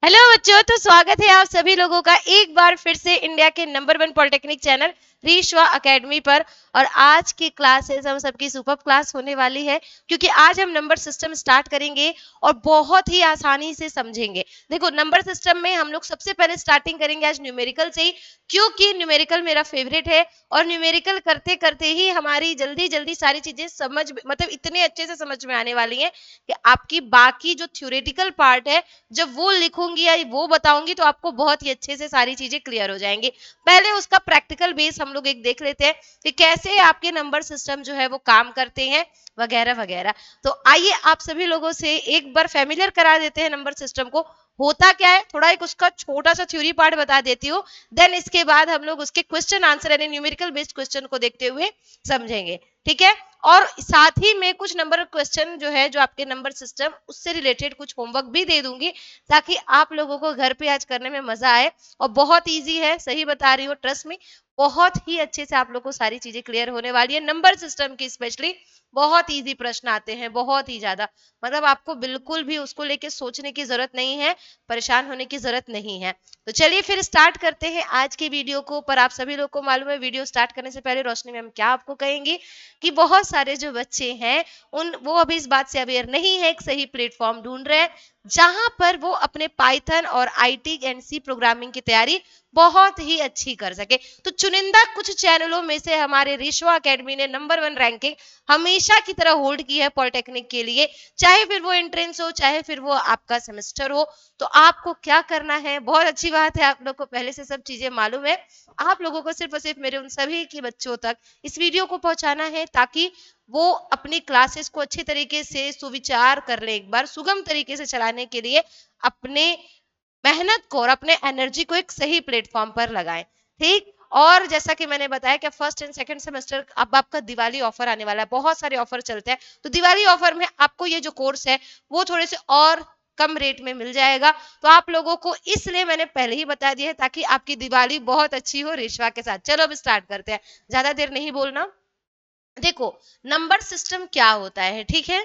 Hello बच्चों, तो स्वागत है आप सभी लोगों का एक बार फिर से इंडिया के नंबर 1 पॉलिटेक्निक चैनल रीशवा एकेडमी पर। और आज की क्लासेस हम सबकी सुपर क्लास होने वाली है, क्योंकि आज हम नंबर सिस्टम स्टार्ट करेंगे और बहुत ही आसानी से समझेंगे। देखो, नंबर सिस्टम में हम लोग सबसे पहले स्टार्टिंग करेंगे आज न्यूमेरिकल से ही, क्योंकि न्यूमेरिकल मेरा फेवरेट है। और न्यूमेरिकल करते करते ही हमारी जल्दी जल्दी सारी चीजें समझ, मतलब इतने अच्छे से समझ में आने वाली है कि आपकी बाकी जो थ्योरेटिकल पार्ट है, जब वो लिखूंगी या वो बताऊंगी तो आपको बहुत ही अच्छे से सारी चीजें क्लियर हो जाएंगी। पहले उसका प्रैक्टिकल बेस हम लोग एक देख लेते हैं कि कैसे आपके नंबर सिस्टम जो है वो काम करते हैं, वगैरह वगैरह। तो आइए आप सभी लोगों से एक बार फेमिलियर करा देते हैं नंबर सिस्टम को। होता क्या है, थोड़ा एक उसका छोटा सा थ्योरी पार्ट बता देती हूँ, देन इसके बाद हम लोग उसके क्वेश्चन आंसर यानी न्यूमेरिकल बेस्ड क्वेश्चन को देखते हुए समझेंगे। ठीक है। और साथ ही में कुछ नंबर क्वेश्चन जो है, जो आपके नंबर सिस्टम उससे रिलेटेड कुछ होमवर्क भी दे दूंगी, ताकि आप लोगों को घर पे आज करने में मजा आए। और बहुत इजी है, सही बता रही हूँ, ट्रस्ट में बहुत ही अच्छे से आप लोगों को सारी चीजें क्लियर होने वाली है। नंबर सिस्टम की स्पेशली बहुत इजी प्रश्न आते हैं, बहुत ही ज्यादा, मतलब आपको बिल्कुल भी उसको लेके सोचने की जरूरत नहीं है, परेशान होने की जरूरत नहीं है। तो चलिए फिर स्टार्ट करते हैं आज की वीडियो को। पर आप सभी लोग को मालूम है, वीडियो स्टार्ट करने से पहले रोशनी मैम क्या आपको कहेंगी कि बहुत सारे जो बच्चे हैं वो अभी इस बात से अवेयर नहीं है, एक सही प्लेटफॉर्म ढूंढ रहे हैं जहां पर वो अपने पाइथन और आईटी एंड सी प्रोग्रामिंग की तैयारी बहुत ही अच्छी कर सके। तो चुनिंदा कुछ चैनलों में से हमारे रीशवा एकेडमी ने नंबर 1 रैंकिंग हमेशा की तरह होल्ड की है पॉलिटेक्निक के लिए, चाहे फिर वो एंट्रेंस हो, चाहे फिर वो आपका सेमेस्टर हो। तो आपको क्या करना है, बहुत अच्छी बात है, आप लोग को पहले से सब चीजें मालूम है। आप लोगों को सिर्फ और सिर्फ मेरे उन सभी के बच्चों तक इस वीडियो को पहुंचाना है, ताकि वो अपनी क्लासेस को अच्छे तरीके से सुविचार कर ले, एक बार सुगम तरीके से चलाने के लिए अपने मेहनत को और अपने एनर्जी को एक सही प्लेटफॉर्म पर लगाएं। ठीक। और जैसा कि मैंने बताया कि फर्स्ट एंड सेकंड सेमेस्टर अब आपका दिवाली ऑफर आने वाला है, बहुत सारे ऑफर चलते हैं, तो दिवाली ऑफर में आपको ये जो कोर्स है वो थोड़े से और कम रेट में मिल जाएगा। तो आप लोगों को इसलिए मैंने पहले ही बता दिया है, ताकि आपकी दिवाली बहुत अच्छी हो रीशवा के साथ। चलो अब स्टार्ट करते हैं, ज्यादा देर नहीं बोलना। देखो, नंबर सिस्टम क्या होता है, ठीक है।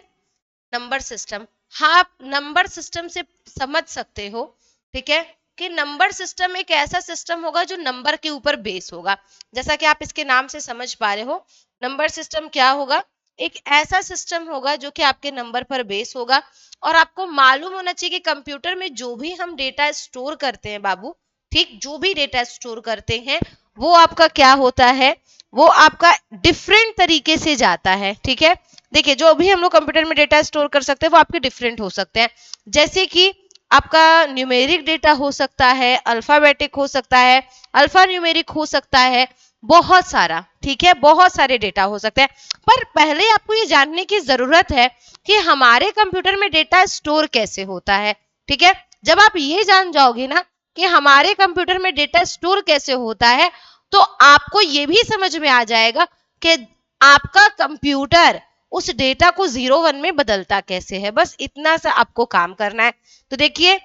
नंबर सिस्टम, हाँ, आप नंबर सिस्टम से समझ सकते हो, ठीक है, कि नंबर सिस्टम एक ऐसा सिस्टम होगा जो नंबर के ऊपर बेस होगा। जैसा कि आप इसके नाम से समझ पा रहे हो, नंबर सिस्टम क्या होगा, एक ऐसा सिस्टम होगा जो कि आपके नंबर पर बेस होगा। और आपको मालूम होना चाहिए कि कंप्यूटर में जो भी हम डेटा स्टोर करते हैं बाबू, ठीक, जो भी डेटा स्टोर करते हैं वो आपका क्या होता है, वो आपका डिफरेंट तरीके से जाता है। ठीक है। देखिए, जो भी हम लोग कंप्यूटर में डेटा स्टोर कर सकते हैं वो आपके डिफरेंट हो सकते हैं। जैसे कि आपका न्यूमेरिक डेटा हो सकता है, अल्फाबेटिक हो सकता है, अल्फा न्यूमेरिक हो सकता है, बहुत सारा, ठीक है, बहुत सारे डेटा हो सकते हैं। पर पहले आपको ये जानने की जरूरत है कि हमारे कंप्यूटर में डेटा स्टोर कैसे होता है। ठीक है। जब आप ये जान जाओगे ना कि हमारे कंप्यूटर में डेटा स्टोर कैसे होता है, तो आपको ये भी समझ में आ जाएगा कि आपका कंप्यूटर उस डेटा को 0 1 में बदलता कैसे है। बस इतना सा आपको काम करना है। तो देखिए,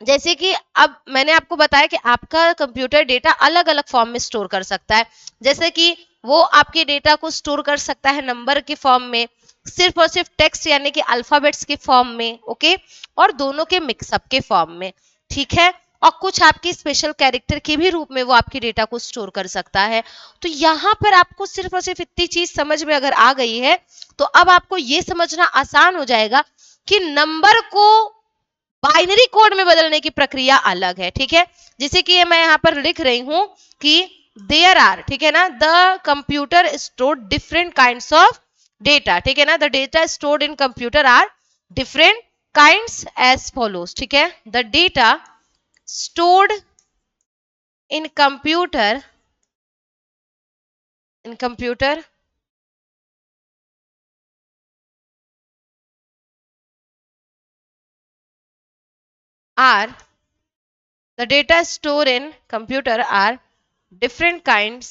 जैसे कि अब मैंने आपको बताया कि आपका कंप्यूटर डेटा अलग अलग फॉर्म में स्टोर कर सकता है। जैसे कि वो आपके डेटा को स्टोर कर सकता है नंबर के फॉर्म में, सिर्फ और सिर्फ टेक्स्ट यानी कि अल्फाबेट्स के फॉर्म में, ओके, और दोनों के मिक्सअप के फॉर्म में। ठीक है। और कुछ आपकी स्पेशल कैरेक्टर के भी रूप में वो आपकी डेटा को स्टोर कर सकता है। तो यहाँ पर आपको सिर्फ और सिर्फ इतनी चीज समझ में अगर आ गई है, तो अब आपको ये समझना आसान हो जाएगा कि नंबर को बाइनरी कोड में बदलने की प्रक्रिया अलग है। ठीक है। जैसे कि मैं यहाँ पर लिख रही हूं कि देयर आर, ठीक है ना, the computer store different kinds of data, ठीक है ना, the data stored in computer are different kinds as follows. ठीक है। The data stored in computer are the data stored in computer are different kinds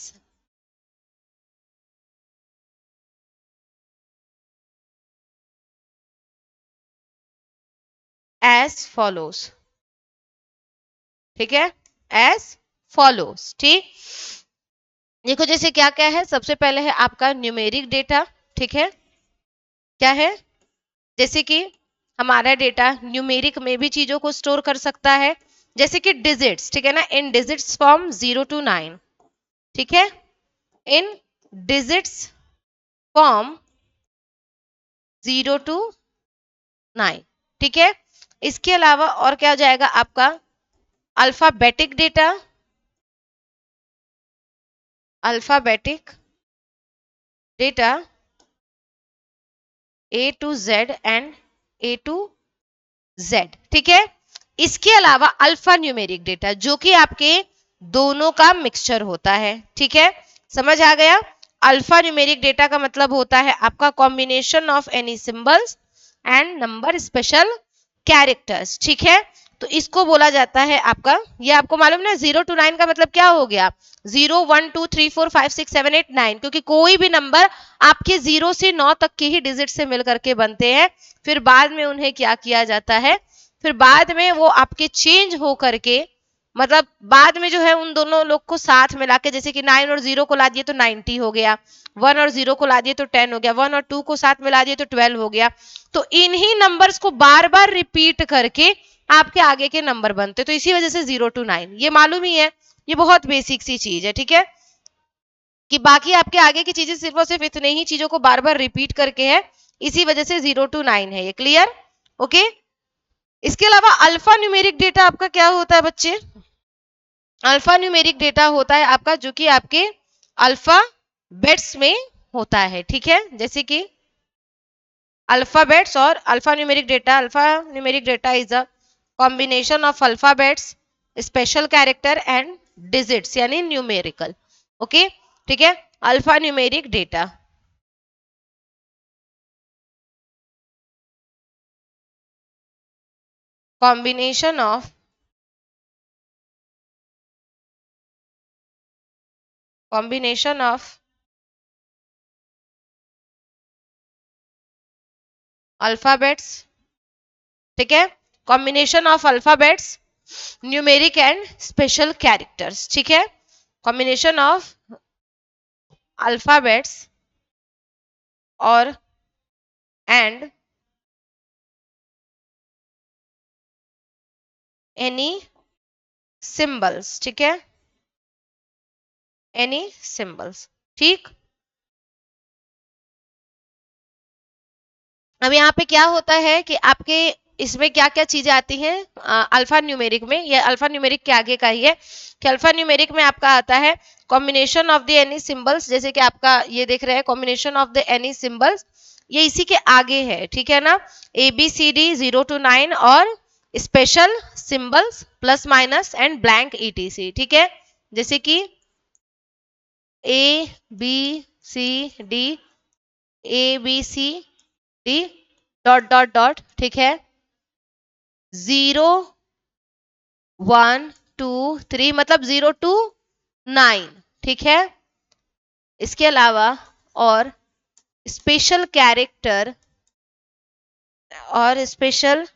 as follows। ठीक है, as follows। ठीक। देखो, जैसे क्या क्या है, सबसे पहले है आपका न्यूमेरिक डेटा। ठीक है, क्या है, जैसे कि हमारा डेटा न्यूमेरिक में भी चीजों को स्टोर कर सकता है, जैसे कि डिजिट्स, ठीक है ना, इन डिजिट्स फॉर्म 0 to 9, ठीक है, इन डिजिट्स फॉर्म 0 to 9, ठीक है। इसके अलावा और क्या हो जाएगा आपका, alphabetic data, alphabetic data A to Z and A to Z, ठीक है। इसके अलावा अल्फा न्यूमेरिक डेटा, जो कि आपके दोनों का मिक्सचर होता है, ठीक है, समझ आ गया। अल्फा न्यूमेरिक डेटा का मतलब होता है आपका combination of any symbols and number special characters, ठीक है। तो इसको बोला जाता है आपका, ये आपको मालूम ना, 0 to 9 का मतलब क्या हो गया, 0 1 2 3 4 5 6 7 8 9, क्योंकि कोई भी नंबर आपके 0 से 9 तक के ही डिजिट से मिल करके बनते हैं, फिर बाद में उन्हें क्या किया जाता है, फिर बाद में वो आपके चेंज हो करके, मतलब बाद में जो है उन दोनों लोग को साथ मिला के, जैसे कि 9 और 0 को ला दिए तो 90 हो गया, 1 और 0 को ला दिए तो 10 हो गया, 1 और 2 को साथ मिला दिए तो 12 हो गया। तो इन्हीं नंबर्स को बार बार रिपीट करके आपके आगे के नंबर बनते, तो इसी वजह से 0 to 9, ये मालूम ही है, ये बहुत बेसिक सी चीज है, ठीक है, कि बाकी आपके आगे की चीजें सिर्फ और सिर्फ इतने ही चीजों को बार बार रिपीट करके है, इसी वजह से 0 to 9 है, ये क्लियर, ओके। इसके अलावा अल्फा न्यूमेरिक डेटा आपका क्या होता है बच्चे, अल्फा न्यूमेरिक डेटा होता है आपका जो कि आपके अल्फाबेट्स में होता है, ठीक है, जैसे कि अल्फाबेट्स और alpha numeric data is a combination of alphabets, special character and digits, यानी न्यूमेरिकल, ओके, ठीक है। Alpha numeric data combination of alphabets, ठीक है, combination of alphabets, numeric and special characters, ठीक है, कॉम्बिनेशन ऑफ अल्फाबेट्स और and any symbols, ठीक है, एनी सिंबल्स, ठीक। अब यहाँ पे क्या होता है कि आपके इसमें क्या क्या चीजें आती हैं, अल्फा न्यूमेरिक में, ये अल्फा न्यूमेरिक के आगे का ही है, कि अल्फा न्यूमेरिक में आपका आता है combination of the any symbols, जैसे कि आपका ये देख रहे हैं combination of the any symbols, ये इसी के आगे है, ठीक है ना, ABCD 0 to 9 और special symbols plus minus and blank ETC, ठीक है, जैसे कि ABCD ABCD dot dot dot, ठीक है, 0 1 2 3, मतलब 0 to 9, ठीक है। इसके अलावा और स्पेशल कैरेक्टर और स्पेशल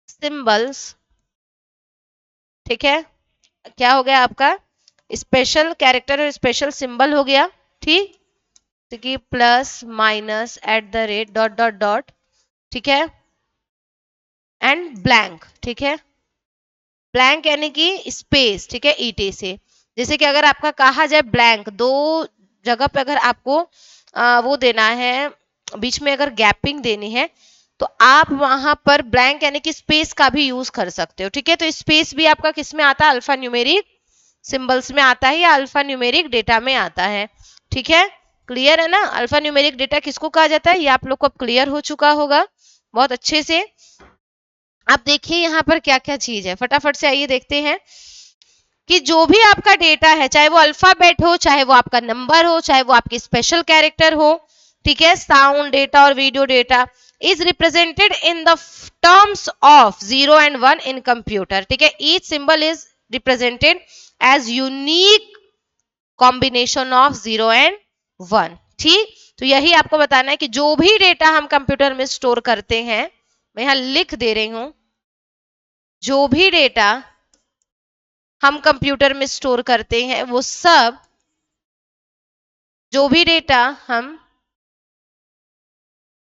सिंबल्स, ठीक है, क्या हो गया आपका, स्पेशल कैरेक्टर और स्पेशल सिंबल हो गया, ठीक, तो कि plus minus @ dot dot dot, ठीक है, एंड ब्लैंक, ठीक है, ब्लैंक यानी कि स्पेस, ठीक है, ईटी से, जैसे कि अगर आपका कहा जाए ब्लैंक, दो जगह पे अगर आपको वो देना है, बीच में अगर गैपिंग देनी है, तो आप वहां पर ब्लैंक यानी कि स्पेस का भी यूज कर सकते हो, ठीक है। तो स्पेस भी आपका किस में आता है, अल्फा न्यूमेरिक सिंबल्स में आता है या अल्फा न्यूमेरिक डेटा में आता है, ठीक है, क्लियर है ना। अल्फा न्यूमेरिक डेटा किसको कहा जाता है, ये आप लोग को अब क्लियर हो चुका होगा बहुत अच्छे से। अब देखिए यहाँ पर क्या क्या चीज है, फटाफट से आइए देखते हैं कि जो भी आपका डेटा है, चाहे वो अल्फाबेट हो, चाहे वो आपका नंबर हो, चाहे वो आपकी स्पेशल कैरेक्टर हो, ठीक है, साउंड डेटा और video data is represented in the terms of 0 and 1 in computer, ठीक है, each symbol is represented as unique combination of 0 and 1, ठीक। तो यही आपको बताना है कि जो भी डेटा हम कंप्यूटर में स्टोर करते हैं, मैं यहां लिख दे रही हूं, जो भी डेटा हम कंप्यूटर में स्टोर करते हैं वो सब, जो भी डेटा हम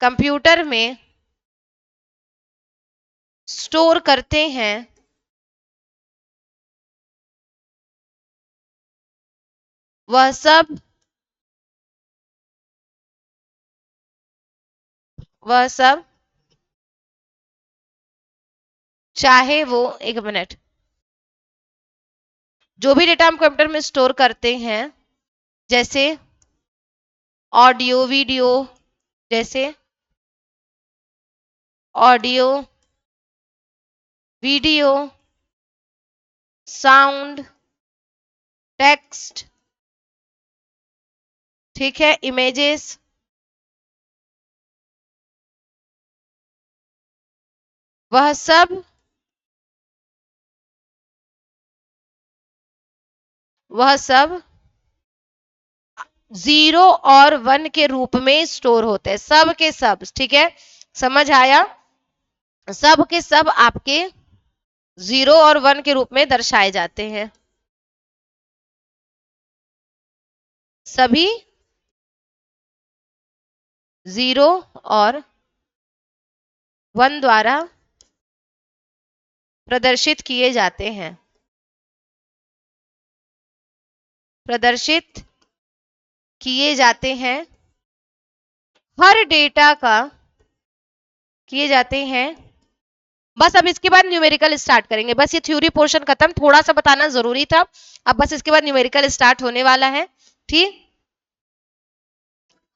कंप्यूटर में स्टोर करते हैं वह सब चाहे वो, एक मिनट, जो भी डेटा हम कंप्यूटर में स्टोर करते हैं, जैसे ऑडियो वीडियो, जैसे ऑडियो वीडियो, साउंड, टेक्स्ट, ठीक है, इमेजेस, वह सब 0 और 1 के रूप में स्टोर होते हैं, सब के सब, ठीक है, समझ आया, सब के सब आपके 0 और 1 के रूप में दर्शाए जाते हैं, सभी 0 और 1 द्वारा प्रदर्शित किए जाते हैं, प्रदर्शित किए जाते हैं, हर डेटा का किए जाते हैं। बस अब इसके बाद न्यूमेरिकल स्टार्ट करेंगे, बस ये थ्योरी पोर्शन खत्म, थोड़ा सा बताना जरूरी था, अब बस इसके बाद न्यूमेरिकल स्टार्ट होने वाला है, ठीक।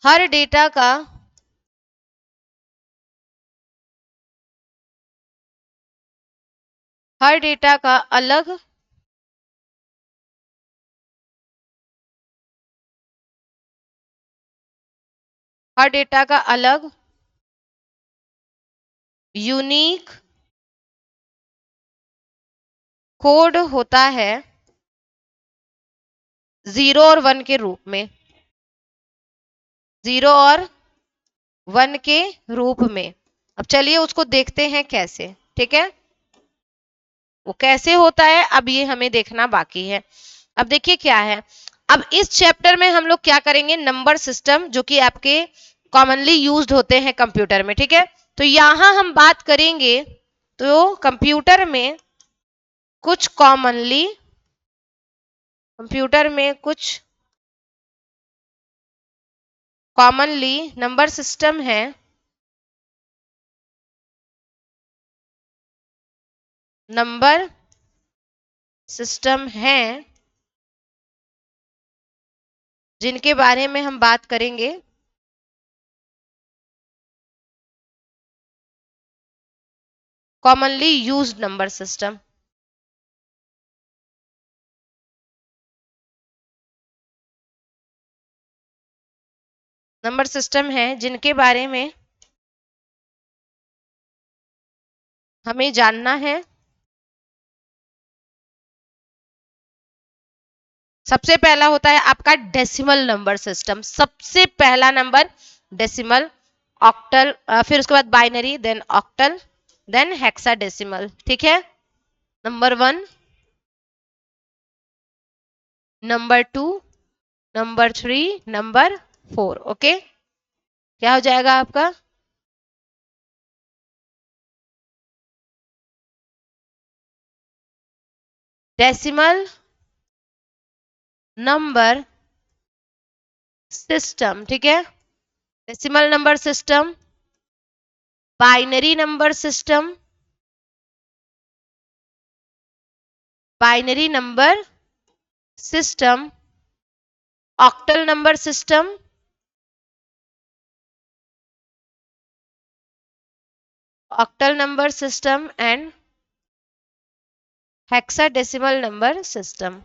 हर डेटा का अलग यूनिक कोड होता है 0 और 1 के रूप में, 0 और 1 के रूप में। अब चलिए उसको देखते हैं कैसे, ठीक है, वो कैसे होता है अब ये हमें देखना बाकी है। अब देखिए क्या है, अब इस चैप्टर में हम लोग क्या करेंगे, नंबर सिस्टम जो कि आपके कॉमनली यूज्ड होते हैं कंप्यूटर में, ठीक है, तो यहां हम बात करेंगे तो कंप्यूटर में कुछ कॉमनली नंबर सिस्टम है, नंबर सिस्टम है जिनके बारे में हम बात करेंगे commonly used number system, number system है जिनके बारे में हमें जानना है। सबसे पहला होता है आपका डेसिमल नंबर सिस्टम, सबसे पहला नंबर डेसिमल, ऑक्टल, फिर उसके बाद binary, then octal, then hexadecimal, ठीक है, number 1, number 2, number 3, number 4, okay, क्या हो जाएगा आपका, डेसिमल नंबर सिस्टम, ठीक है, decimal number system, binary number system, binary number system, octal number system, octal number system and hexadecimal number system.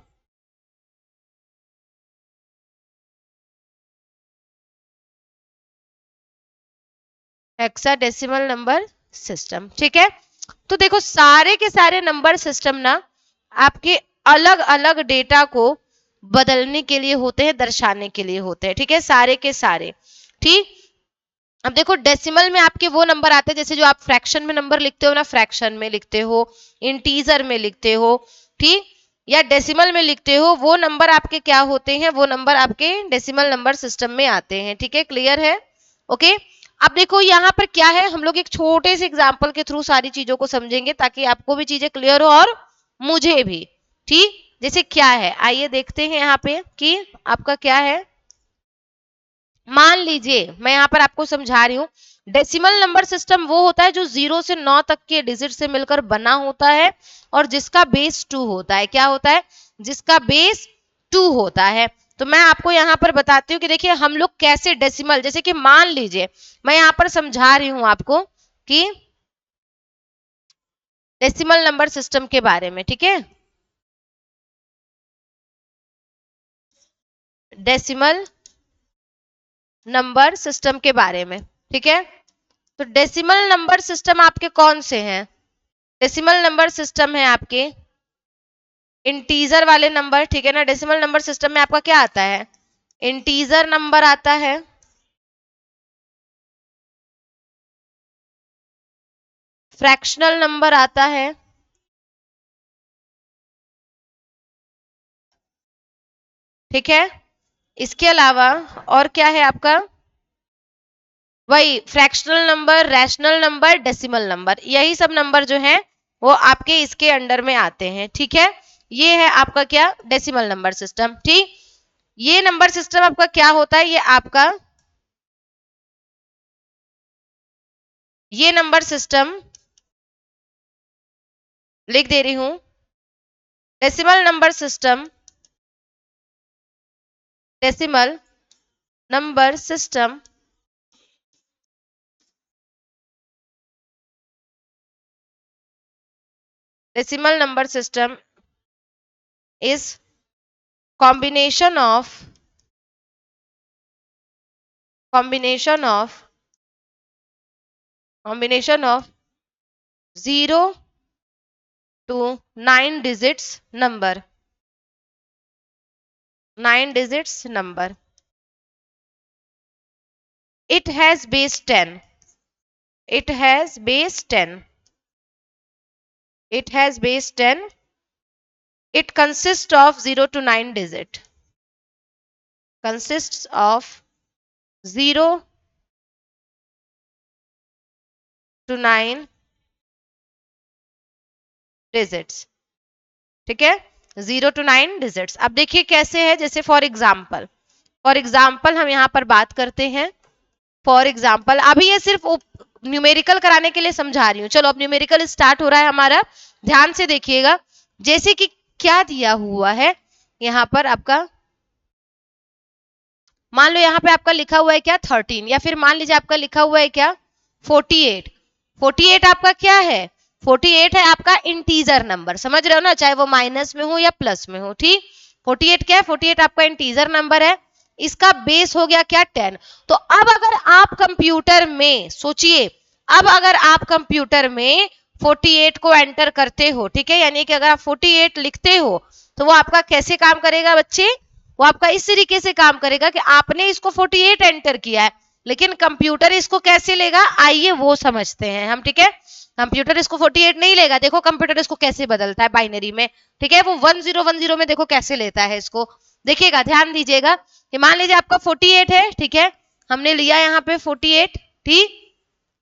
Hexadecimal number system, ठीक है, तो देखो सारे के सारे नंबर सिस्टम ना आपके अलग अलग डेटा को बदलने के लिए होते हैं, दर्शाने के लिए होते हैं, ठीक है, सारे के सारे, ठीक। अब देखो डेसिमल में आपके वो नंबर आते हैं जैसे जो आप फ्रैक्शन में नंबर लिखते हो ना, फ्रैक्शन में लिखते हो, इंटीजर में लिखते हो, ठीक, या डेसिमल में लिखते हो, वो नंबर आपके क्या होते हैं, वो नंबर आपके डेसिमल नंबर सिस्टम में आते हैं, ठीक है, क्लियर है, ओके। अब देखो यहाँ पर क्या है, हम लोग एक छोटे से एग्जाम्पल के थ्रू सारी चीजों को समझेंगे ताकि आपको भी चीजें क्लियर हो और मुझे भी। ठीक, जैसे क्या है, आइए देखते हैं यहाँ पे कि आपका क्या है। मान लीजिए मैं यहाँ पर आपको समझा रही हूँ, डेसिमल नंबर सिस्टम वो होता है जो 0 से 9 तक के डिजिट से मिलकर बना होता है और जिसका बेस 2 होता है। क्या होता है? जिसका बेस 2 होता है। तो मैं आपको यहाँ पर बताती हूँ कि देखिए हम लोग कैसे डेसिमल, जैसे कि मान लीजिए मैं यहाँ पर समझा रही हूँ आपको कि डेसिमल नंबर सिस्टम के बारे में, ठीक है। डेसिमल नंबर सिस्टम के बारे में, ठीक है। तो डेसिमल नंबर सिस्टम आपके कौन से हैं? डेसिमल नंबर सिस्टम है आपके इंटीजर वाले नंबर, ठीक है ना। डेसिमल नंबर सिस्टम में आपका क्या आता है? इंटीजर नंबर आता है, फ्रैक्शनल नंबर आता है, ठीक है। इसके अलावा और क्या है आपका? वही fractional number, rational number, decimal number, यही सब नंबर जो है वो आपके इसके अंडर में आते हैं, ठीक है। ये है आपका क्या? डेसिमल नंबर सिस्टम, ठीक। ये नंबर सिस्टम आपका क्या होता है? ये आपका ये नंबर सिस्टम लिख दे रही हूं, decimal number system, decimal number system decimal number system is combination of combination of 0 to 9 digits number, 9 digits number. It has base 10, it has base 10, it has base 10. It consists of 0 to 9 digit, consists of 0 to 9 digits, ठीक है। 0 to 9 digits. अब देखिए कैसे है, जैसे for example हम यहाँ पर बात करते हैं। फॉर एग्जाम्पल अभी ये सिर्फ न्यूमेरिकल कराने के लिए समझा रही हूँ। चलो अब न्यूमेरिकल स्टार्ट हो रहा है हमारा, ध्यान से देखिएगा। जैसे कि क्या दिया हुआ है यहाँ पर आपका, मान लो यहाँ पे आपका लिखा हुआ है क्या? 13, या फिर मान लीजिए आपका लिखा हुआ है क्या? 48। 48 आपका क्या है? 48 है आपका इंटीजर नंबर, समझ रहे हो ना, चाहे वो माइनस में हो या प्लस में हो, ठीक। 48 क्या है? 48 आपका इंटीजर नंबर है। इसका बेस हो गया क्या? 10। तो अब अगर आप कंप्यूटर में सोचिए, अब अगर आप कंप्यूटर में 48 को एंटर करते हो, ठीक है, यानी कि अगर आप 48 लिखते हो तो वो आपका कैसे काम करेगा बच्चे? वो आपका इस तरीके से काम करेगा कि आपने इसको 48 एंटर किया है, लेकिन कंप्यूटर इसको कैसे लेगा, आइए वो समझते हैं हम, ठीक है। कंप्यूटर इसको 48 नहीं लेगा, देखो कंप्यूटर इसको कैसे बदलता है बाइनरी में, ठीक है। वो 1010 में देखो कैसे लेता है इसको, देखिएगा, ध्यान दीजिएगा कि मान लीजिए आपका 48 है, ठीक है, हमने लिया यहाँ पे 48, ठीक।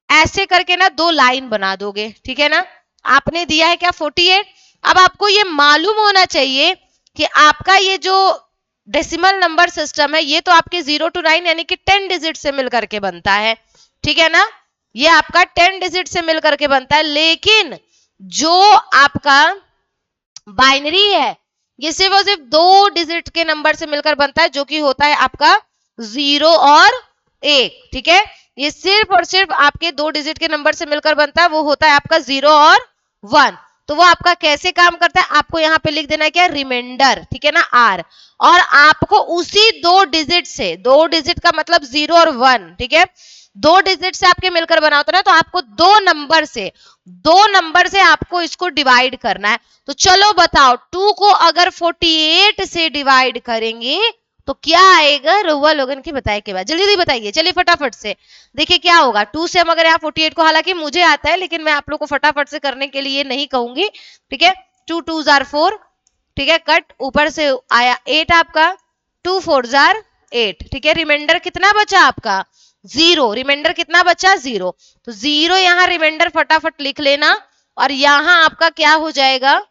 ऐसे करके ना दो लाइन बना दोगे, ठीक है ना। आपने दिया है क्या? 48। अब आपको ये मालूम होना चाहिए कि आपका ये जो डेसिमल नंबर सिस्टम है ये तो आपके 0 to 9 यानी कि 10 डिजिट से मिलकर के बनता है, ठीक है ना। ये आपका 10 डिजिट से मिलकर के बनता है, लेकिन जो आपका बाइनरी है ये सिर्फ और सिर्फ 2 डिजिट के नंबर से मिलकर बनता है, जो कि होता है आपका 0 और 1, ठीक है। ये सिर्फ और सिर्फ आपके 2 डिजिट के नंबर से मिलकर बनता है, वो होता है आपका 0 और 1। तो वो आपका कैसे काम करता है, आपको यहाँ पे लिख देना है क्या? रिमाइंडर, ठीक है ना, आर। और आपको उसी 2 डिजिट से, 2 डिजिट का मतलब 0 और 1, ठीक है, 2 डिजिट से आपके मिलकर बना होता है ना, तो आपको 2 नंबर से आपको इसको डिवाइड करना है। तो चलो बताओ, 2 को अगर 48 से डिवाइड करेंगे तो क्या आएगा? रउआ लोगन की बताए के बाद जल्दी जल्दी बताइए, चलिए फटाफट से देखिए क्या होगा। 2 से हम अगर यहाँ 48 को, हालांकि मुझे आता है लेकिन मैं आप लोग को फटाफट से करने के लिए नहीं कहूंगी, ठीक है। 2 2 जार 4, ठीक है, कट, ऊपर से आया 8 आपका, 2 4 जार 8, ठीक है। रिमाइंडर कितना बचा आपका? जीरो, रिमाइंडर कितना बचा 0, तो 0 यहाँ रिमाइंडर फटाफट लिख लेना और यहाँ आपका क्या हो जाएगा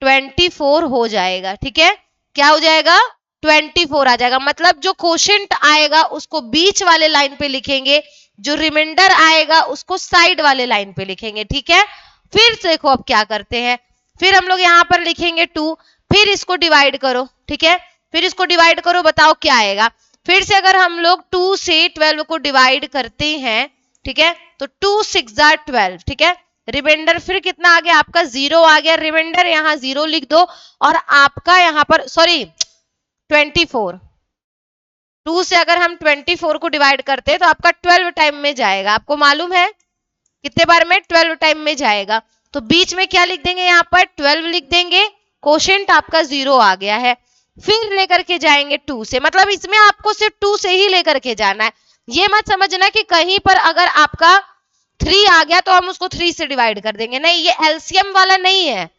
24 हो जाएगा। ठीक है, क्या हो जाएगा 24 आ जाएगा। मतलब जो क्वोशंट आएगा उसको बीच वाले लाइन पे लिखेंगे, जो रिमाइंडर आएगा उसको साइड वाले लाइन पे लिखेंगे। ठीक है, फिर देखो अब क्या करते हैं, फिर हम लोग यहाँ पर लिखेंगे 2, फिर इसको डिवाइड करो। ठीक है, फिर इसको डिवाइड करो, बताओ क्या आएगा। फिर से अगर हम लोग 2 से 12 को डिवाइड करते हैं, ठीक है, तो 2 6 12। ठीक है, रिमाइंडर फिर कितना आ गया आपका 0 आ गया, रिमाइंडर यहाँ 0 लिख दो और आपका यहाँ पर सॉरी 24, 2 से अगर हम 24 को डिवाइड करते हैं तो आपका 12 टाइम में जाएगा। आपको मालूम है कितने बार में 12 टाइम में जाएगा, तो बीच में क्या लिख देंगे यहाँ पर 12 लिख देंगे, क्वोशंट आपका 0 आ गया है। फिर लेकर के जाएंगे 2 से, मतलब इसमें आपको सिर्फ 2 से ही लेकर के जाना है। ये मत समझना कि कहीं पर अगर आपका 3 आ गया तो हम उसको 3 से डिवाइड कर देंगे, नहीं, ये एलसीएम वाला नहीं है,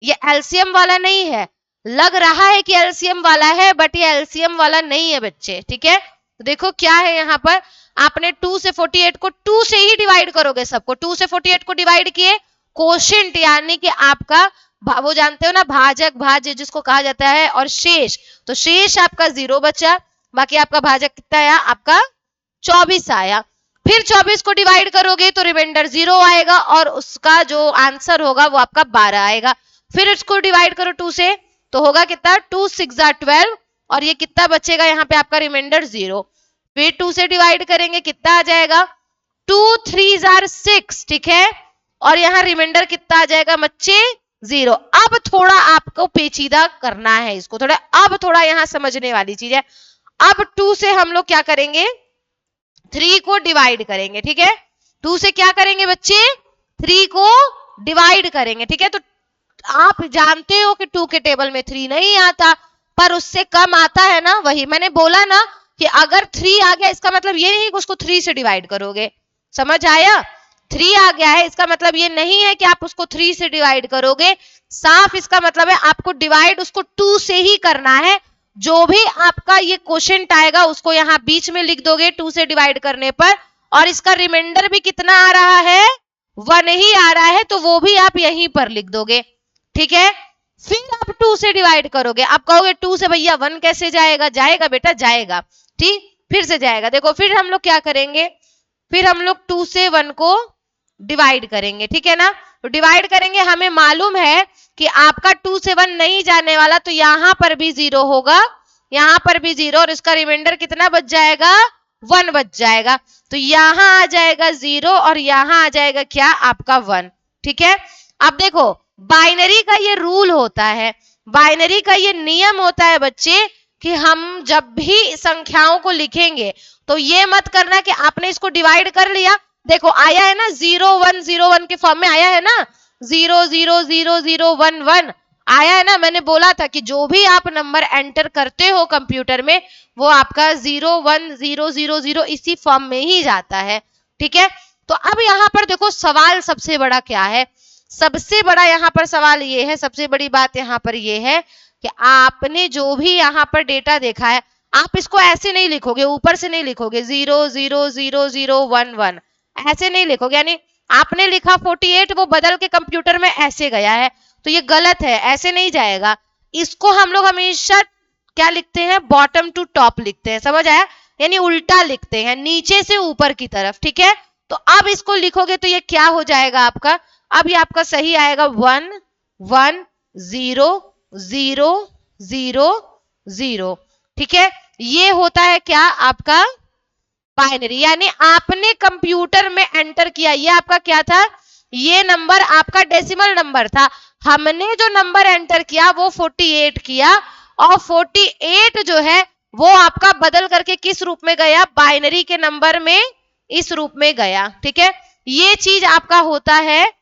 ये एलसीएम वाला नहीं है। लग रहा है कि एलसीएम वाला है बट ये एलसीएम वाला नहीं है बच्चे। ठीक है, तो देखो क्या है यहाँ पर, आपने 2 से 48 को 2 से ही डिवाइड करोगे सबको, 2 से 48 को डिवाइड किए, क्वोशंट यानी कि आपका वो जानते हो ना भाजक भाज्य जिसको कहा जाता है, और शेष, तो शेष आपका 0 बचा, बाकी आपका भाजक कितना आया आपका 24 आया। फिर 24 को डिवाइड करोगे तो रिमाइंडर 0 आएगा और उसका जो आंसर होगा वो आपका 12 आएगा। फिर इसको डिवाइड करो 2 से तो होगा कितना 2 6 12 और ये कितना बचेगा यहाँ पे आपका रिमाइंडर 0। फिर 2 से डिवाइड करेंगे कितना आ जाएगा 2 3 6। ठीक है, और यहाँ रिमाइंडर कितना आ जाएगा बच्चे 0। अब थोड़ा आपको पेचीदा करना है इसको, थोड़ा अब थोड़ा यहाँ समझने वाली चीज है। अब 2 से हम लोग क्या करेंगे 3 को डिवाइड करेंगे। ठीक है, 2 से क्या करेंगे बच्चे 3 को डिवाइड करेंगे। ठीक है, तो आप जानते हो कि 2 के टेबल में 3 नहीं आता, पर उससे कम आता है ना, वही मैंने बोला ना कि अगर 3 आ गया इसका मतलब ये नहीं कि उसको 3 से डिवाइड करोगे। समझ आया, 3 आ गया है इसका मतलब ये नहीं है कि आप उसको 3 से डिवाइड करोगे, साफ इसका मतलब है आपको डिवाइड उसको 2 से ही करना है। जो भी आपका ये क्वोशंट आएगा उसको यहाँ बीच में लिख दोगे 2 से डिवाइड करने पर, और इसका रिमाइंडर भी कितना आ रहा है 1 ही आ रहा है, तो वो भी आप यहीं पर लिख दोगे। ठीक है, फिर आप 2 से डिवाइड करोगे, आप कहोगे 2 से भैया 1 कैसे जाएगा, जाएगा बेटा जाएगा। ठीक, फिर से जाएगा। देखो फिर हम लोग क्या करेंगे, फिर हम लोग 2 से 1 को डिवाइड करेंगे। ठीक है ना, तो डिवाइड करेंगे, हमें मालूम है कि आपका 2 से 1 नहीं जाने वाला, तो यहां पर भी 0 होगा, यहां पर भी 0 और इसका रिमाइंडर कितना बच जाएगा 1 बच जाएगा। तो यहां आ जाएगा 0 और यहां आ जाएगा क्या आपका 1। ठीक है, अब देखो बाइनरी का ये रूल होता है, बाइनरी का ये नियम होता है बच्चे कि हम जब भी संख्याओं को लिखेंगे तो ये मत करना कि आपने इसको डिवाइड कर लिया, देखो आया है ना 0101 के फॉर्म में आया है ना, 0000011 आया है ना। मैंने बोला था कि जो भी आप नंबर एंटर करते हो कंप्यूटर में वो आपका 01000 इसी फॉर्म में ही जाता है। ठीक है, तो अब यहाँ पर देखो सवाल सबसे बड़ा क्या है, सबसे बड़ा यहाँ पर सवाल ये है, सबसे बड़ी बात यहाँ पर ये है कि आपने जो भी यहाँ पर डेटा देखा है आप इसको ऐसे नहीं लिखोगे, ऊपर से नहीं लिखोगे 0000011 ऐसे नहीं लिखोगे, यानी आपने लिखा 48 वो बदल के कंप्यूटर में ऐसे गया है, तो ये गलत है, ऐसे नहीं जाएगा। इसको हम लोग हमेशा क्या लिखते हैं बॉटम टू टॉप लिखते हैं, समझ आया, यानी उल्टा लिखते हैं नीचे से ऊपर की तरफ। ठीक है, तो अब इसको लिखोगे तो ये क्या हो जाएगा आपका, अब ये आपका सही आएगा 1 1 0 0 0 0। ठीक है, ये होता है क्या आपका बाइनरी, यानी आपने कंप्यूटर में एंटर किया, ये आपका क्या था, ये नंबर आपका डेसिमल नंबर था, हमने जो नंबर एंटर किया वो 48 किया, और 48 जो है वो आपका बदल करके किस रूप में गया बाइनरी के नंबर में, इस रूप में गया। ठीक है, ये चीज आपका होता है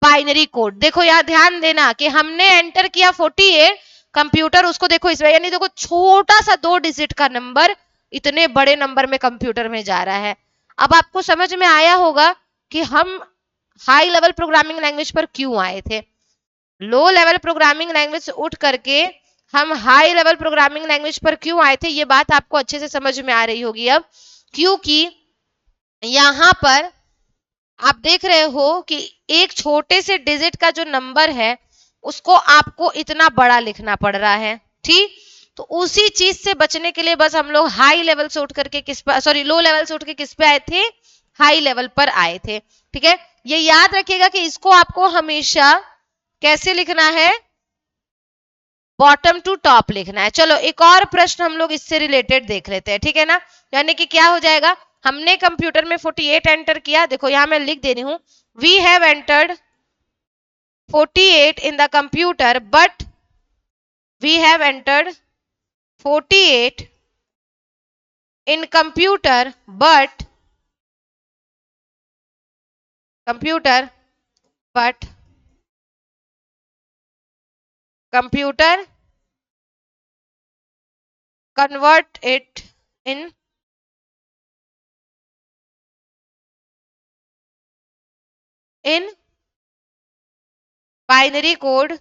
बाइनरी कोड। देखो यार ध्यान देना कि हमने एंटर किया 48, कंप्यूटर उसको देखो इसमें, यानी देखो छोटा सा 2 डिजिट का नंबर इतने बड़े नंबर में कंप्यूटर में जा रहा है। अब आपको समझ में आया होगा कि हम हाई लेवल प्रोग्रामिंग लैंग्वेज पर क्यों आए थे, लो लेवल प्रोग्रामिंग लैंग्वेज से उठ करके हम हाई लेवल प्रोग्रामिंग लैंग्वेज पर क्यों आए थे, ये बात आपको अच्छे से समझ में आ रही होगी अब, क्योंकि यहां पर आप देख रहे हो कि एक छोटे से डिजिट का जो नंबर है उसको आपको इतना बड़ा लिखना पड़ रहा है। ठीक, तो उसी चीज से बचने के लिए बस हम लोग हाई लेवल से उठ करके किस पर, सॉरी लो लेवल से उठ के किस पे आए थे, हाई लेवल पर आए थे। ठीक है, ये याद रखिएगा कि इसको आपको हमेशा कैसे लिखना है, बॉटम टू टॉप लिखना है। चलो एक और प्रश्न हम लोग इससे रिलेटेड देख लेते हैं, ठीक है ना। यानी कि क्या हो जाएगा, हमने कंप्यूटर में 48 एंटर किया, देखो यहां मैं लिख दे रही हूं, we have entered 48 in the computer but we have entered 48 in computer computer but computer convert it in binary code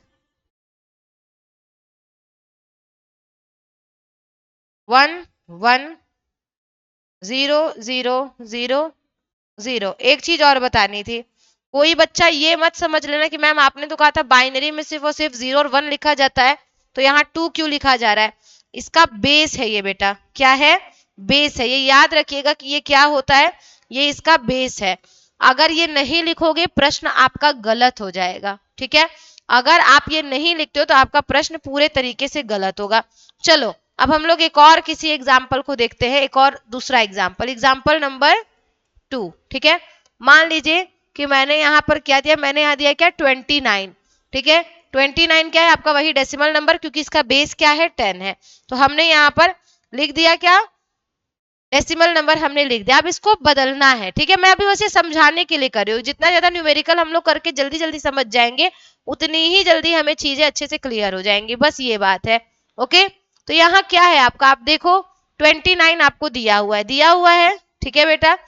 110000। एक चीज और बतानी थी, कोई बच्चा ये मत समझ लेना कि मैम आपने तो कहा था बाइनरी में सिर्फ और सिर्फ 0 और 1 लिखा जाता है, तो यहाँ 2 क्यों लिखा जा रहा है। इसका बेस है ये बेटा, क्या है, बेस है। ये याद रखिएगा कि ये क्या होता है, ये इसका बेस है। अगर ये नहीं लिखोगे प्रश्न आपका गलत हो जाएगा। ठीक है, अगर आप ये नहीं लिखते हो तो आपका प्रश्न पूरे तरीके से गलत होगा। चलो अब हम लोग एक और किसी एग्जाम्पल को देखते हैं, एक और दूसरा एग्जाम्पल, एग्जाम्पल नंबर 2। ठीक है, मान लीजिए कि मैंने यहाँ पर क्या दिया, मैंने यहाँ दिया क्या, 29। ठीक है, 29 क्या है आपका, वही डेसिमल नंबर, क्योंकि इसका बेस क्या है, 10 है। तो हमने यहाँ पर लिख दिया क्या, डेसिमल नंबर हमने लिख दिया। अब इसको बदलना है। ठीक है, मैं अभी वैसे समझाने के लिए कर रही हूँ, जितना ज्यादा न्यूमेरिकल हम लोग करके जल्दी जल्दी समझ जाएंगे उतनी ही जल्दी हमें चीजें अच्छे से क्लियर हो जाएंगी, बस ये बात है। ओके, तो यहाँ क्या है आपका, आप देखो 29 आपको दिया हुआ है, दिया हुआ है। ठीक है बेटा,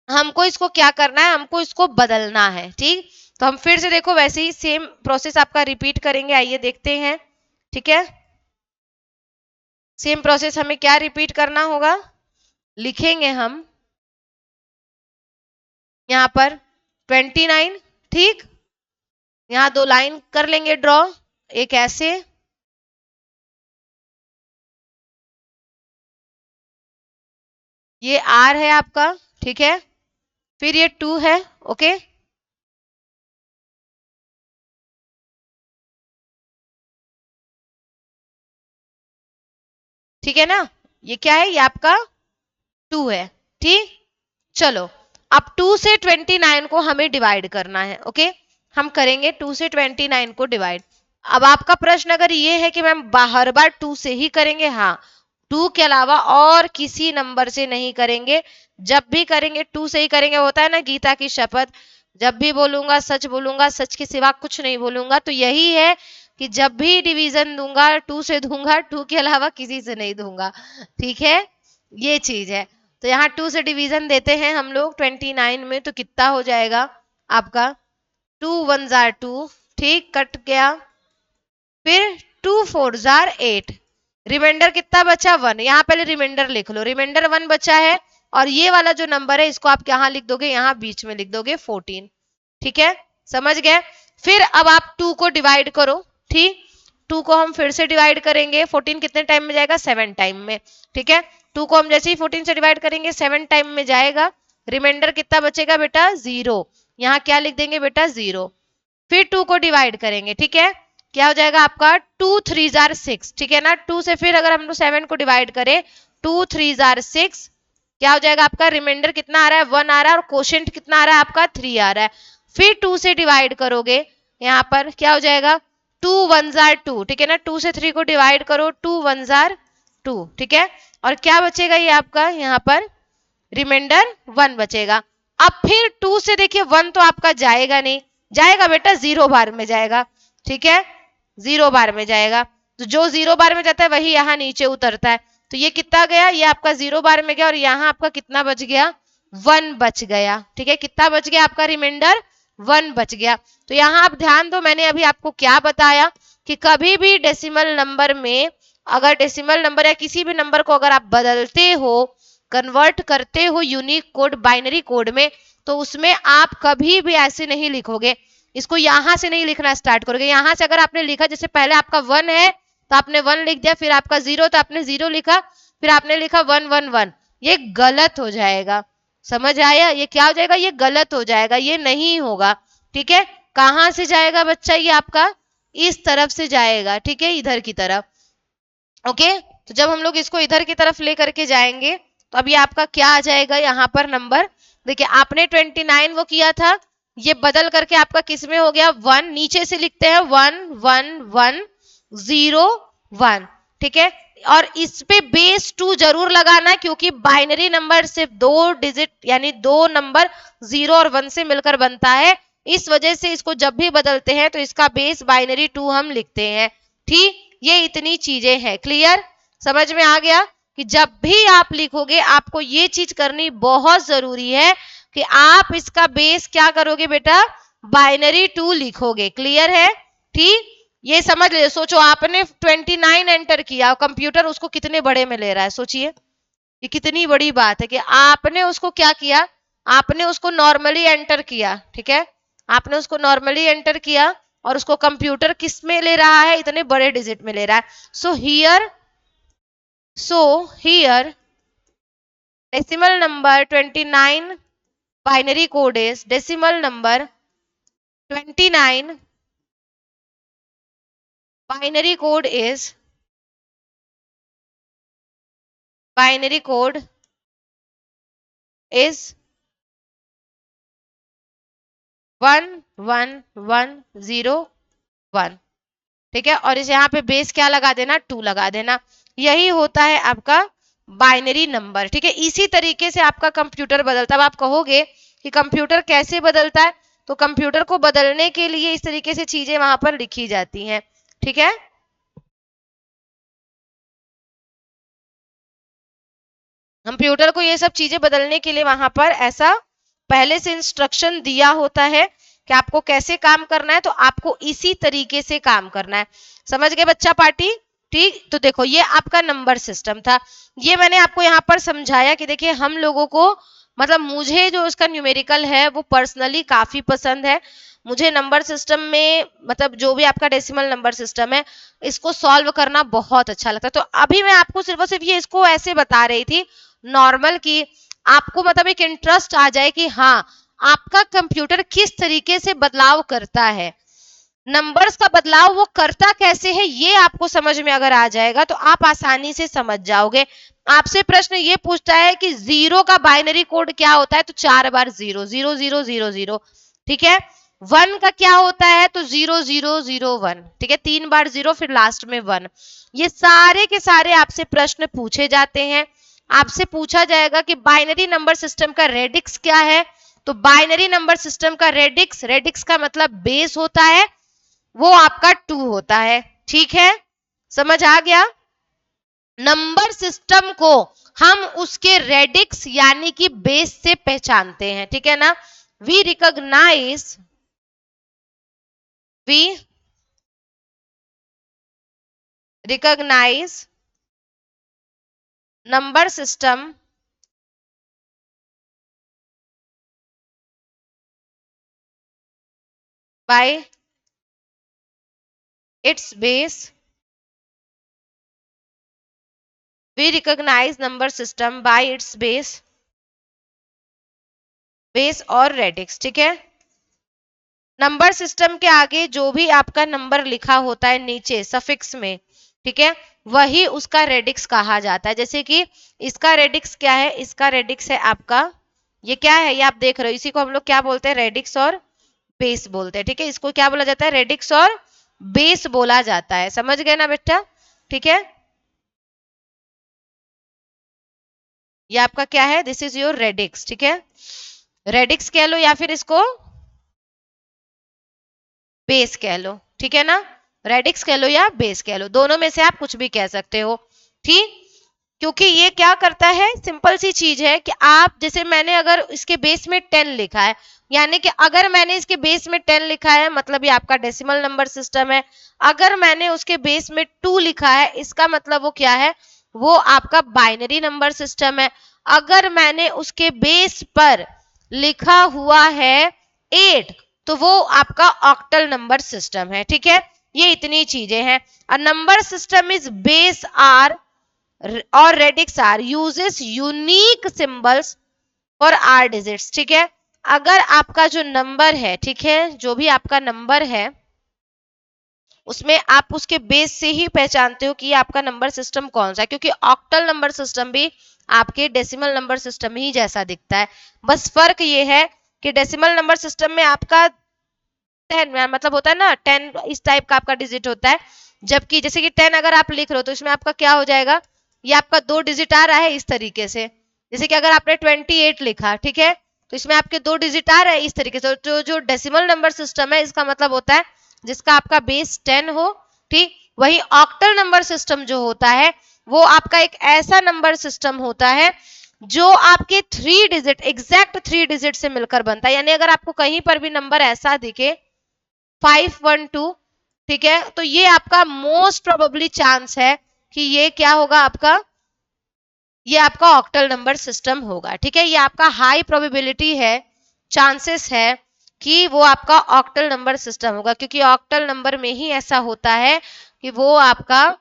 हमको इसको क्या करना है, हमको इसको बदलना है। ठीक, तो हम फिर से देखो वैसे ही सेम प्रोसेस आपका रिपीट करेंगे, आइए देखते हैं। ठीक है, सेम प्रोसेस हमें क्या रिपीट करना होगा, लिखेंगे हम यहाँ पर 29। ठीक, यहाँ 2 लाइन कर लेंगे ड्रॉ, एक ऐसे, ये आर है आपका। ठीक है, फिर ये 2 है। ओके, ठीक है ना, ये क्या है, ये आपका 2 है। ठीक, चलो अब 2 से 29 को हमें डिवाइड करना है। ओके, हम करेंगे 2 से 29 को डिवाइड। अब आपका प्रश्न अगर ये है कि मैम हर बार 2 से ही करेंगे, हाँ, 2 के अलावा और किसी नंबर से नहीं करेंगे, जब भी करेंगे 2 से ही करेंगे। होता है ना गीता की शपथ, जब भी बोलूंगा सच के सिवा कुछ नहीं बोलूंगा, तो यही है कि जब भी डिवीजन दूंगा 2 से दूंगा, 2 के अलावा किसी से नहीं दूंगा। ठीक है, ये चीज है। तो यहाँ 2 से डिवीजन देते हैं हम लोग 29 में, तो कितना हो जाएगा आपका, 2 1 जार 2। ठीक, कट गया, फिर 2 4 जार 8, रिमाइंडर कितना बचा, 1। यहाँ पहले रिमाइंडर लिख लो, रिमाइंडर 1 बचा है, और ये वाला जो नंबर है इसको आप यहाँ लिख दोगे, यहाँ बीच में लिख दोगे 14। ठीक है, समझ गए। फिर अब आप 2 को डिवाइड करो। ठीक, 2 को हम फिर से डिवाइड करेंगे, 14 कितने टाइम में जाएगा, 7 टाइम में। ठीक है, 2 को हम जैसे ही 14 से डिवाइड करेंगे 7 टाइम में जाएगा, रिमाइंडर कितना बचेगा बेटा, 0। यहाँ क्या लिख देंगे बेटा, 0। फिर 2 को डिवाइड करेंगे। ठीक है, क्या हो जाएगा आपका, 2 3 जार 6। ठीक है ना, 2 से फिर अगर हम लोग 7 को डिवाइड करें, 2 3 जार 6, क्या हो जाएगा आपका, रिमाइंडर कितना आ रहा है, 1 आ रहा है, और कोशेंट कितना आ रहा है आपका, 3 आ रहा है। फिर 2 से डिवाइड करोगे, यहाँ पर क्या हो जाएगा, 2 1 जार 2। ठीक है ना, 2 से 3 को डिवाइड करो, 2 1 जार 2। ठीक है, और क्या बचेगा ये आपका, यहाँ पर रिमाइंडर 1 बचेगा। अब फिर 2 से देखिए 1 तो आपका जाएगा नहीं, जाएगा बेटा 0 बार में जाएगा। ठीक है, 0 बार में जाएगा, तो जो 0 बार में जाता है वही यहाँ नीचे उतरता है। तो ये कितना गया, ये आपका 0 बार में गया, और यहाँ आपका कितना बच गया, 1 बच गया। ठीक है, कितना बच गया आपका, रिमाइंडर 1 बच गया। तो यहाँ आप ध्यान दो, मैंने अभी आपको क्या बताया कि कभी भी डेसिमल नंबर में, अगर डेसिमल नंबर या किसी भी नंबर को अगर आप बदलते हो कन्वर्ट करते हो यूनिक कोड बाइनरी कोड में, तो उसमें आप कभी भी ऐसे नहीं लिखोगे, इसको यहां से नहीं लिखना स्टार्ट करोगे। यहां से अगर आपने लिखा, जैसे पहले आपका 1 है तो आपने 1 लिख दिया, फिर आपका 0 तो आपने 0 लिखा, फिर आपने लिखा 1 1 1, ये गलत हो जाएगा। समझ आया? ये क्या हो जाएगा? ये गलत हो जाएगा, ये नहीं होगा। ठीक है, कहां से जाएगा बच्चा? ये आपका इस तरफ से जाएगा, ठीक है, इधर की तरफ। ओके, तो जब हम लोग इसको इधर की तरफ लेकर के जाएंगे तो अब ये आपका क्या आ जाएगा यहाँ पर नंबर? देखिए आपने 29 वो किया था, ये बदल करके आपका किस में हो गया? 1। नीचे से लिखते हैं 1 1 1 0 1, ठीक है। और इस पे बेस 2 जरूर लगाना, क्योंकि बाइनरी नंबर सिर्फ 2 डिजिट यानी 2 नंबर 0 और 1 से मिलकर बनता है। इस वजह से इसको जब भी बदलते हैं तो इसका बेस बाइनरी 2 हम लिखते हैं। ठीक, ये इतनी चीजें हैं। क्लियर? समझ में आ गया कि जब भी आप लिखोगे आपको ये चीज करनी बहुत जरूरी है कि आप इसका बेस क्या करोगे बेटा? बाइनरी 2 लिखोगे। क्लियर है? ठीक, ये समझ ले। सोचो आपने 29 एंटर किया, कंप्यूटर उसको कितने बड़े में ले रहा है, सोचिए। ये कितनी बड़ी बात है कि आपने उसको क्या किया? आपने उसको नॉर्मली एंटर किया, ठीक है, आपने उसको नॉर्मली एंटर किया और उसको कंप्यूटर किस में ले रहा है? इतने बड़े डिजिट में ले रहा है। So here decimal number 29 binary code is decimal number 29 binary code is binary code is 1 1 1 0 1, ठीक है। और इस यहाँ पे बेस क्या लगा देना? 2 लगा देना। यही होता है आपका बाइनरी नंबर, ठीक है। इसी तरीके से आपका कंप्यूटर बदलता है। अब आप कहोगे कि कंप्यूटर कैसे बदलता है? तो कंप्यूटर को बदलने के लिए इस तरीके से चीजें वहां पर लिखी जाती हैं, ठीक है। कंप्यूटर को ये सब चीजें बदलने के लिए वहां पर ऐसा पहले से इंस्ट्रक्शन दिया होता है कि आपको कैसे काम करना है, तो आपको इसी तरीके से काम करना है। समझ गए बच्चा पार्टी? ठीक, तो देखो ये आपका नंबर सिस्टम था। ये मैंने आपको यहाँ पर समझाया कि देखिए हम लोगों को मतलब मुझे जो इसका न्यूमेरिकल है वो पर्सनली काफी पसंद है। मुझे नंबर सिस्टम में मतलब जो भी आपका डेसिमल नंबर सिस्टम है इसको सॉल्व करना बहुत अच्छा लगता है। तो अभी मैं आपको सिर्फ और सिर्फ ये इसको ऐसे बता रही थी नॉर्मल, की आपको मतलब एक इंटरेस्ट आ जाए कि हाँ आपका कंप्यूटर किस तरीके से बदलाव करता है, नंबर्स का बदलाव वो करता कैसे है, ये आपको समझ में अगर आ जाएगा तो आप आसानी से समझ जाओगे। आपसे प्रश्न ये पूछता है कि 0 का बाइनरी कोड क्या होता है? तो 4 बार 0 0 0 0 0, ठीक है। 1 का क्या होता है? तो 0 0 0 1, ठीक है, 3 बार 0 फिर लास्ट में 1। ये सारे के सारे आपसे प्रश्न पूछे जाते हैं। आपसे पूछा जाएगा कि बाइनरी नंबर सिस्टम का रेडिक्स क्या है? तो बाइनरी नंबर सिस्टम का रेडिक्स, रेडिक्स का मतलब बेस होता है, वो आपका 2 होता है, ठीक है। समझ आ गया? नंबर सिस्टम को हम उसके रेडिक्स यानी कि बेस से पहचानते हैं, ठीक है ना। We recognize number system by its base. We recognize number system by its base और रेडिक्स, ठीक है। नंबर सिस्टम के आगे जो भी आपका नंबर लिखा होता है नीचे सफिक्स में, ठीक है, वही उसका रेडिक्स कहा जाता है। जैसे कि इसका रेडिक्स क्या है? इसका रेडिक्स है आपका, ये क्या है? ये आप देख रहे हो, इसी को हम लोग क्या बोलते हैं? रेडिक्स और बेस बोलते हैं, ठीक है। इसको क्या बोला जाता है? रेडिक्स और बेस बोला जाता है। समझ गए ना बेटा? ठीक है, ये आपका क्या है? दिस इज योर रेडिक्स, ठीक है। रेडिक्स कह लो या फिर इसको बेस कह लो, ठीक है ना। रेडिक्स कह लो या बेस कह लो, दोनों में से आप कुछ भी कह सकते हो, ठीक। क्योंकि ये क्या करता है, सिंपल सी चीज है कि आप जैसे मैंने अगर इसके बेस में 10 लिखा है, यानी कि अगर मैंने इसके बेस में 10 लिखा है मतलब ये आपका डेसिमल नंबर सिस्टम है। अगर मैंने उसके बेस में 2 लिखा है इसका मतलब वो क्या है? वो आपका बाइनरी नंबर सिस्टम है। अगर मैंने उसके बेस पर लिखा हुआ है 8 तो वो आपका ऑक्टल नंबर सिस्टम है। ठीक है, ये इतनी चीजें हैं। A number system is base R or radix R uses unique symbols for R digits. ठीक है, अगर आपका जो नंबर है, ठीक है, जो भी आपका नंबर है उसमें आप उसके बेस से ही पहचानते हो कि ये आपका नंबर सिस्टम कौन सा है, क्योंकि ऑक्टल नंबर सिस्टम भी आपके डेसिमल नंबर सिस्टम ही जैसा दिखता है। बस फर्क ये है कि डेसिमल नंबर सिस्टम में आपका 10 मतलब होता है ना, 10 इस टाइप का आपका डिजिट होता है, जबकि जैसे कि 10 अगर आप लिख रहे हो तो इसमें आपका क्या हो जाएगा, ये आपका 2 डिजिट आ रहा है इस तरीके से। जैसे कि अगर आपने 28 लिखा, ठीक है, तो इसमें आपके 2 डिजिट आ रहे हैं इस तरीके से। तो जो डेसिमल नंबर सिस्टम है इसका मतलब होता है जिसका आपका बेस 10 हो। ठीक, वही ऑक्टल नंबर सिस्टम जो होता है वो आपका एक ऐसा नंबर सिस्टम होता है जो आपके 3 डिजिट, एग्जैक्ट 3 डिजिट से मिलकर बनता है। यानी अगर आपको कहीं पर भी नंबर ऐसा दिखे 512, ठीक है, तो ये आपका मोस्ट प्रोबेबली चांस है कि ये क्या होगा आपका, ये आपका ऑक्टल नंबर सिस्टम होगा। ठीक है, ये आपका हाई प्रोबेबिलिटी है, चांसेस है कि वो आपका ऑक्टल नंबर सिस्टम होगा, क्योंकि ऑक्टल नंबर में ही ऐसा होता है कि वो आपका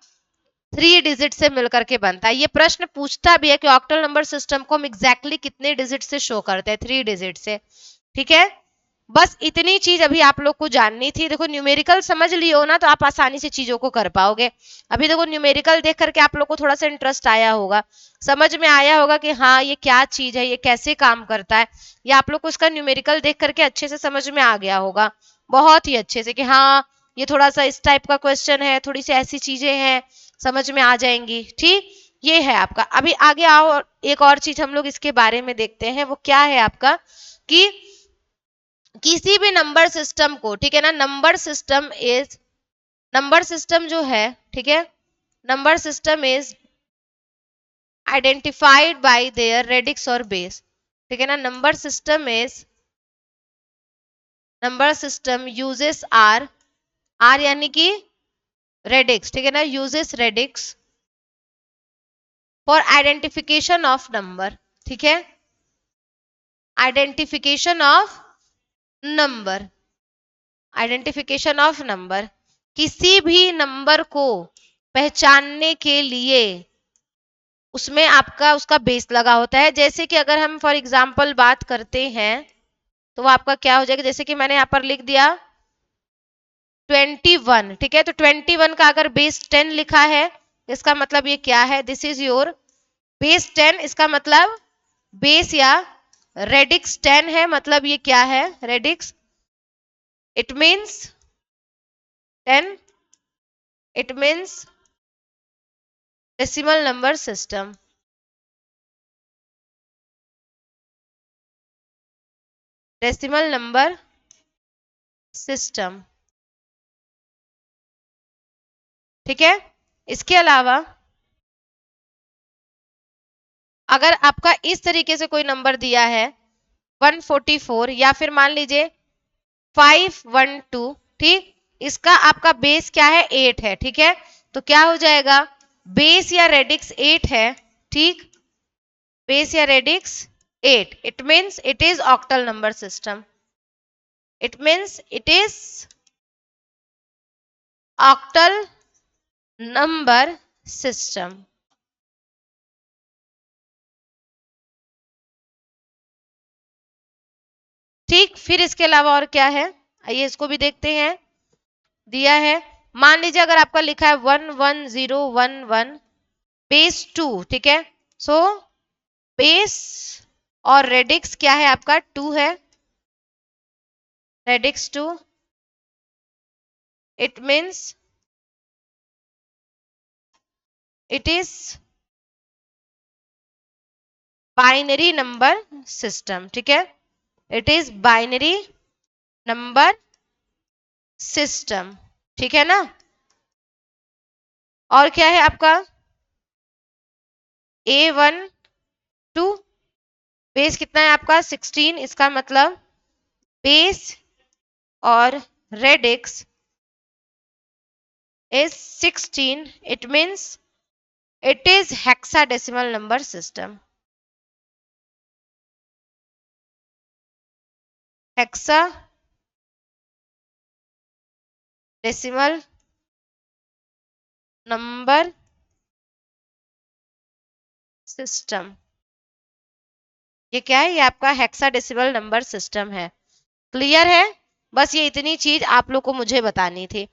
3 डिजिट से मिलकर के बनता है। ये प्रश्न पूछता भी है कि ऑक्टल नंबर सिस्टम को हम एग्जैक्टली कितने डिजिट से शो करते हैं, 3 डिजिट से। ठीक है, बस इतनी चीज अभी आप लोग को जाननी थी। देखो न्यूमेरिकल समझ लियो ना तो आप आसानी से चीजों को कर पाओगे। अभी देखो न्यूमेरिकल देख करके आप लोग को थोड़ा सा इंटरेस्ट आया होगा, समझ में आया होगा कि हाँ ये क्या चीज है, ये कैसे काम करता है, या आप लोग को इसका न्यूमेरिकल देख करके अच्छे से समझ में आ गया होगा, बहुत ही अच्छे से, कि हाँ ये थोड़ा सा इस टाइप का क्वेश्चन है, थोड़ी सी ऐसी चीजें हैं, समझ में आ जाएंगी। ठीक, ये है आपका। अभी आगे आओ, एक और चीज हम लोग इसके बारे में देखते हैं, वो क्या है आपका कि किसी भी नंबर सिस्टम को, ठीक है ना, नंबर सिस्टम जो है, ठीक है, number system is identified by their radix और बेस। ठीक है ना, number system uses R, R यानी कि रेडिक्स, ठीक है ना, uses radix for identification of number. ठीक है, identification of number, identification of number, किसी भी नंबर को पहचानने के लिए उसमें आपका उसका बेस लगा होता है। जैसे कि अगर हम फॉर एग्जांपल बात करते हैं तो वो आपका क्या हो जाएगा, जैसे कि मैंने यहाँ पर लिख दिया 21, ठीक है, तो 21 का अगर बेस 10 लिखा है इसका मतलब ये क्या है, दिस इज योर बेस 10, इसका मतलब बेस या रेडिक्स 10 है, मतलब ये क्या है, radix, it means 10, it means decimal number system, decimal number system. ठीक है, इसके अलावा अगर आपका इस तरीके से कोई नंबर दिया है 144 या फिर मान लीजिए 512, ठीक, इसका आपका बेस क्या है, 8 है। ठीक है, तो क्या हो जाएगा, बेस या रेडिक्स 8 है, ठीक, बेस या radix 8, it means it is octal number system, it means it is octal number system. ठीक, फिर इसके अलावा और क्या है, आइए इसको भी देखते हैं। दिया है, मान लीजिए अगर आपका लिखा है 11011 बेस 2, ठीक है, सो बेस और रेडिक्स क्या है आपका 2 है, radix 2, it means it is binary number system. ठीक है, it is binary number system. ठीक है ना, और क्या है आपका A12, बेस कितना है आपका 16, इसका मतलब बेस और radix is 16, it means it is hexadecimal number system। Hexa decimal number system. ये क्या है? ये आपका हेक्साडेसिमल नंबर सिस्टम है। क्लियर है? बस ये इतनी चीज आप लोग को मुझे बतानी थी।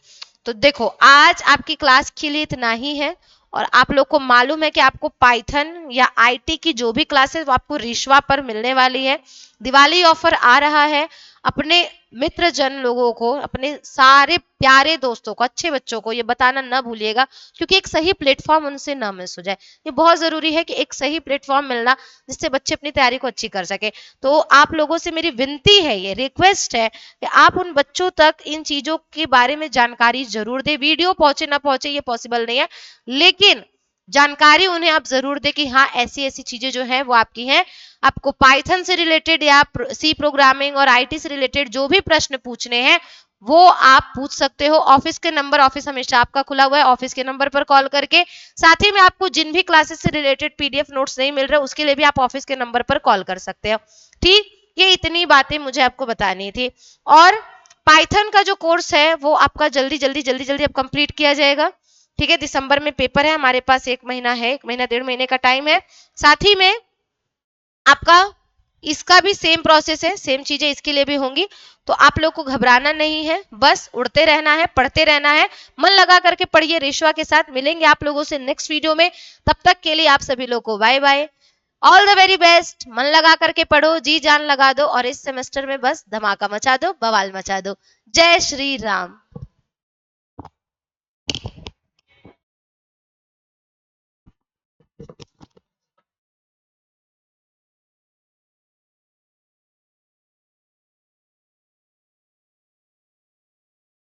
तो देखो आज आपकी क्लास के लिए इतना ही है। और आप लोग को मालूम है कि आपको पाइथन या आईटी की जो भी क्लासेस वो आपको रिश्वा पर मिलने वाली है। दिवाली ऑफर आ रहा है। अपने मित्र जन लोगों को, अपने सारे प्यारे दोस्तों को, अच्छे बच्चों को ये बताना ना भूलिएगा, क्योंकि एक सही प्लेटफॉर्म उनसे ना मिस हो जाए। ये बहुत जरूरी है कि एक सही प्लेटफॉर्म मिलना जिससे बच्चे अपनी तैयारी को अच्छी कर सके। तो आप लोगों से मेरी विनती है, ये रिक्वेस्ट है कि आप उन बच्चों तक इन चीजों के बारे में जानकारी जरूर दे। वीडियो पहुंचे ना पहुंचे ये पॉसिबल नहीं है, लेकिन जानकारी उन्हें आप जरूर दे कि हाँ ऐसी ऐसी चीजें जो है वो आपकी हैं। आपको पाइथन से रिलेटेड या सी प्रोग्रामिंग और आईटी से रिलेटेड जो भी प्रश्न पूछने हैं वो आप पूछ सकते हो। ऑफिस के नंबर, ऑफिस हमेशा आपका खुला हुआ है, ऑफिस के नंबर पर कॉल करके। साथ ही में आपको जिन भी क्लासेस से रिलेटेड पीडीएफ नोट्स नहीं मिल रहे उसके लिए भी आप ऑफिस के नंबर पर कॉल कर सकते हो। ठीक, ये इतनी बातें मुझे आपको बतानी थी। और पाइथन का जो कोर्स है वो आपका जल्दी जल्दी जल्दी जल्दी अब कंप्लीट किया जाएगा। ठीक है, दिसंबर में पेपर है, हमारे पास 1 महीना है, 1 महीना 1.5 महीने का टाइम है। साथ ही में आपका इसका भी सेम प्रोसेस है, सेम चीजें इसके लिए भी होंगी। तो आप लोग को घबराना नहीं है, बस उड़ते रहना है, पढ़ते रहना है, मन लगा करके पढ़िए। रेशवा के साथ मिलेंगे आप लोगों से नेक्स्ट वीडियो में। तब तक के लिए आप सभी लोग को bye bye. All the very best. मन लगा करके पढ़ो, जी जान लगा दो और इस सेमेस्टर में बस धमाका मचा दो, बवाल मचा दो। जय श्री राम।